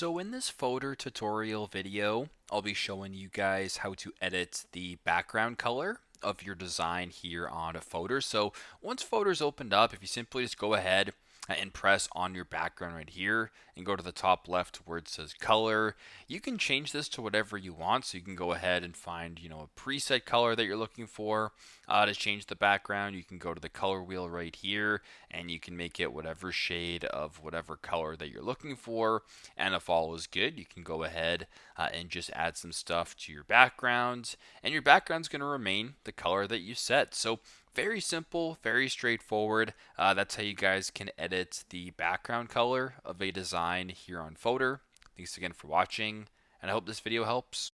So in this Fotor tutorial video, I'll be showing you guys how to edit the background color of your design here on a Fotor. So once Fotor's opened up, if you simply just go ahead and press on your background right here and go to the top left where it says color, you can change this to whatever you want. So you can go ahead and find, a preset color that you're looking for to change the background. You can go to the color wheel right here and you can make it whatever shade of whatever color that you're looking for. And if all is good, you can go ahead and just add some stuff to your background, and your background's going to remain the color that you set. So very simple, very straightforward. That's how you guys can edit the background color of a design here on Fotor. Thanks again for watching, and I hope this video helps.